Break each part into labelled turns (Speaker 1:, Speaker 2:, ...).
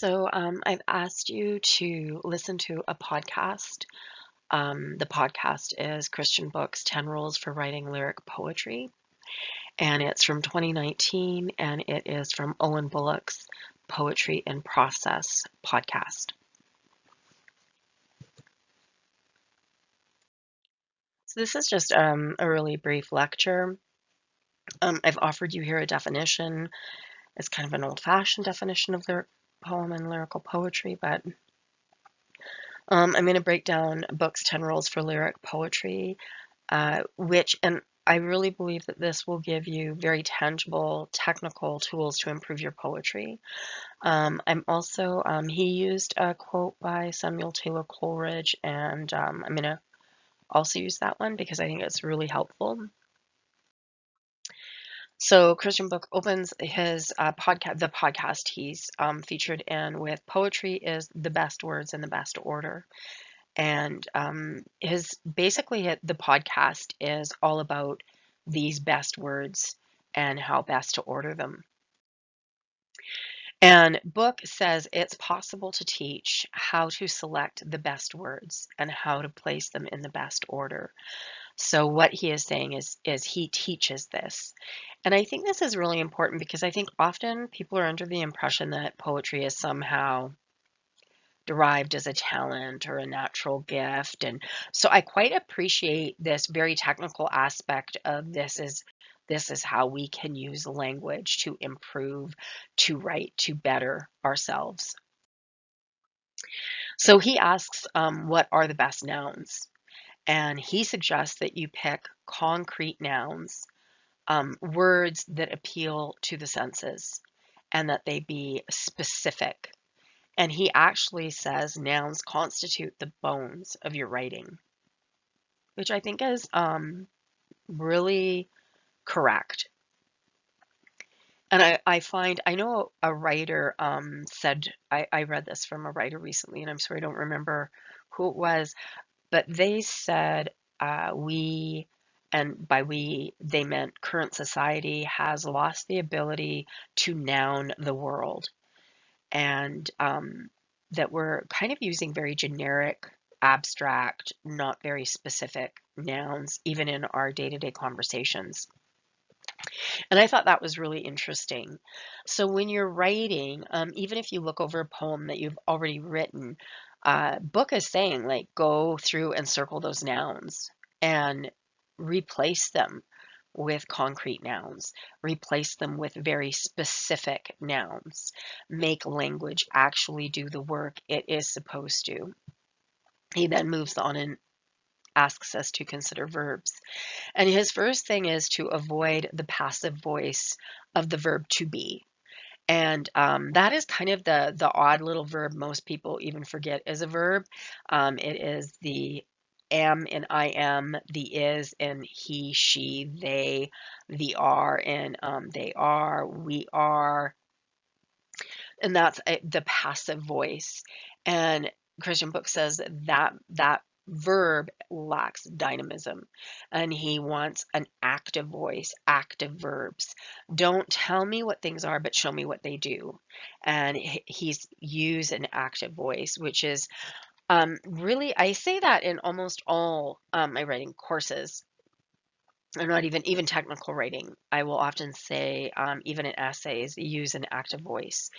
Speaker 1: I've asked you to listen to a podcast. The podcast is Christian Books 10 Rules for Writing Lyric Poetry, and it's from 2019, and it is from Owen Bullock's Poetry in Process podcast. So this is just a really brief lecture. I've offered you here a definition. It's kind of an old-fashioned definition of lyric poem and lyrical poetry, but I'm going to break down Book's 10 Rules for Lyric Poetry, and I really believe that this will give you very tangible technical tools to improve your poetry. He used a quote by Samuel Taylor Coleridge, and I'm going to also use that one because I think it's really helpful. So Christian Book opens his the podcast he's featured in with poetry is the best words in the best order. And the podcast is all about these best words and how best to order them. And Book says it's possible to teach how to select the best words and how to place them in the best order. So what he is saying is he teaches this. And I think this is really important because I think often people are under the impression that poetry is somehow derived as a talent or a natural gift. And so I quite appreciate this very technical aspect of this is how we can use language to improve, to write, to better ourselves. So he asks, what are the best nouns? And he suggests that you pick concrete nouns, words that appeal to the senses, and that they be specific. And he actually says nouns constitute the bones of your writing, which I think is really correct. And I know a writer said, I read this from a writer recently, and I'm sorry I don't remember who it was, but they said and by we, they meant current society has lost the ability to noun the world. And that we're kind of using very generic, abstract, not very specific nouns, even in our day-to-day conversations. And I thought that was really interesting. So when you're writing, even if you look over a poem that you've already written, Book is saying, like, go through and circle those nouns and replace them with concrete nouns, replace them with very specific nouns, make language actually do the work it is supposed to. He then moves on and asks us to consider verbs. And his first thing is to avoid the passive voice of the verb to be. And that is kind of the odd little verb most people even forget is a verb. It is the am and I am, the is and he, she, they, the are and they are, we are, and that's the passive voice. And Christian Book says that verb lacks dynamism, and he wants an active voice, active verbs. Don't tell me what things are, but show me what they do. And he's used an active voice, which is really, I say that in almost all my writing courses. Or not even technical writing. I will often say, even in essays, use an active voice.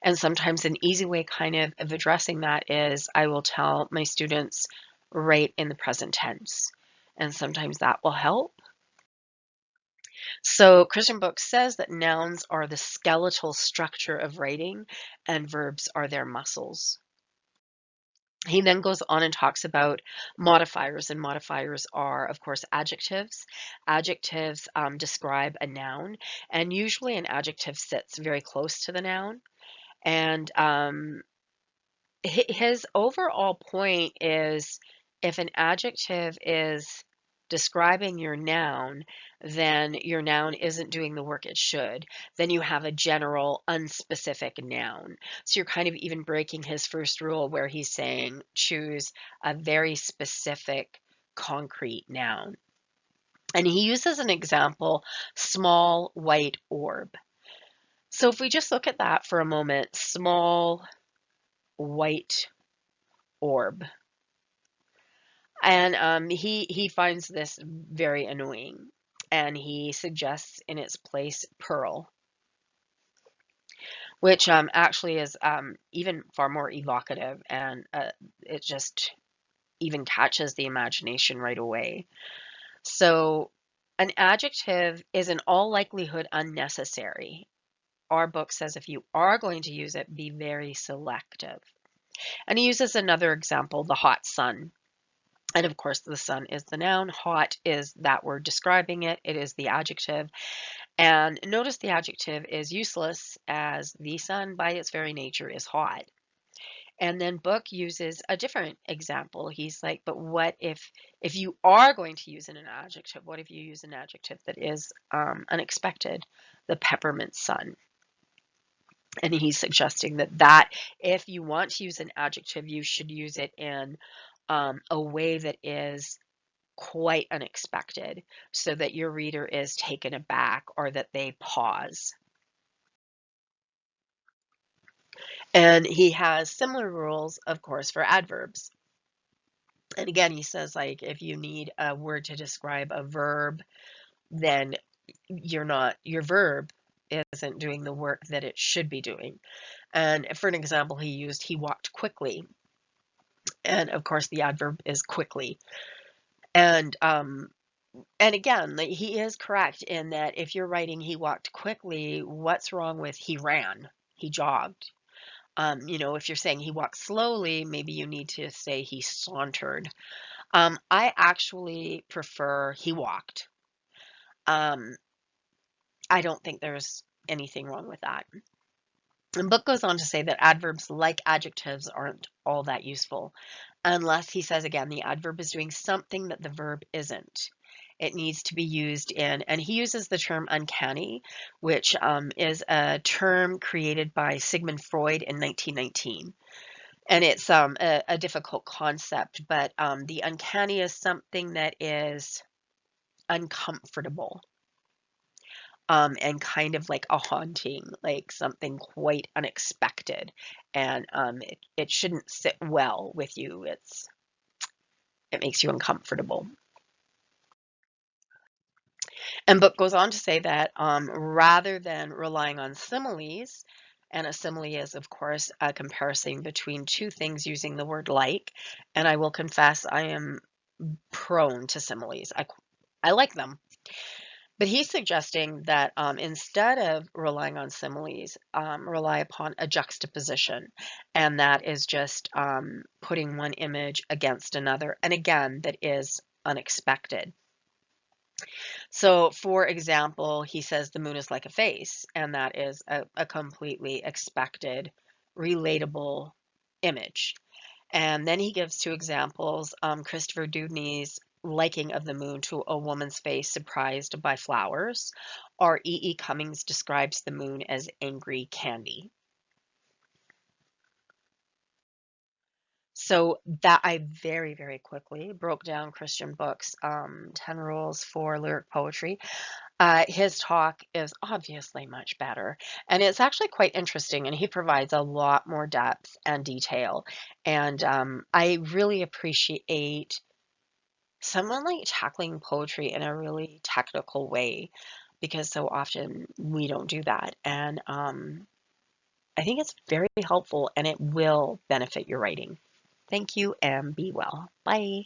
Speaker 1: And sometimes an easy way kind of addressing that is I will tell my students, write in the present tense. And sometimes that will help. So Christian Book says that nouns are the skeletal structure of writing and verbs are their muscles. He then goes on and talks about modifiers, and modifiers are, of course, adjectives. Adjectives describe a noun, and usually an adjective sits very close to the noun. And his overall point is if an adjective is describing your noun, then your noun isn't doing the work it should. Then you have a general, unspecific noun. So you're kind of even breaking his first rule where he's saying choose a very specific, concrete noun. And he uses an example, small white orb. So if we just look at that for a moment, small white orb. And he finds this very annoying, and he suggests in its place pearl, which actually is even far more evocative, and it just even catches the imagination right away. So an adjective is in all likelihood unnecessary. Our book says if you are going to use it, be very selective. And he uses another example, the hot sun. And of course, the sun is the noun. Hot is that word describing it. It is the adjective. And notice the adjective is useless, as the sun by its very nature is hot. And then Book uses a different example. He's like, but what if you are going to use an adjective, what if you use an adjective that is unexpected? The peppermint sun. And he's suggesting that if you want to use an adjective, you should use it in a way that is quite unexpected, so that your reader is taken aback or that they pause. And he has similar rules, of course, for adverbs. And again, he says, like, if you need a word to describe a verb, then your verb isn't doing the work that it should be doing. And for an example, he used, he walked quickly. And of course, the adverb is quickly. And again, like, he is correct in that if you're writing he walked quickly, what's wrong with he ran, he jogged? If you're saying he walked slowly, maybe you need to say he sauntered. I actually prefer he walked. I don't think there's anything wrong with that. The book goes on to say that adverbs, like adjectives, aren't all that useful unless, he says again, the adverb is doing something that the verb isn't. It needs to be used in, and he uses the term uncanny, which is a term created by Sigmund Freud in 1919. And it's a difficult concept, but the uncanny is something that is uncomfortable. And kind of like a haunting, like something quite unexpected, and it shouldn't sit well with you. It makes you uncomfortable. And Book goes on to say that rather than relying on similes, and a simile is, of course, a comparison between two things using the word like, and I will confess I am prone to similes. I like them. But he's suggesting that instead of relying on similes, rely upon a juxtaposition. And that is just putting one image against another. And again, that is unexpected. So, for example, he says the moon is like a face, and that is a completely expected, relatable image. And then he gives two examples, Christopher Dudney's liking of the moon to a woman's face surprised by flowers, or E. E. Cummings describes the moon as angry candy. So that I very, very quickly broke down Christian Book's 10 Rules for Lyric Poetry. His talk is obviously much better, and it's actually quite interesting, and he provides a lot more depth and detail. And I really appreciate someone like tackling poetry in a really technical way, because so often we don't do that. And I think it's very helpful, and it will benefit your writing. Thank you, and be well. Bye.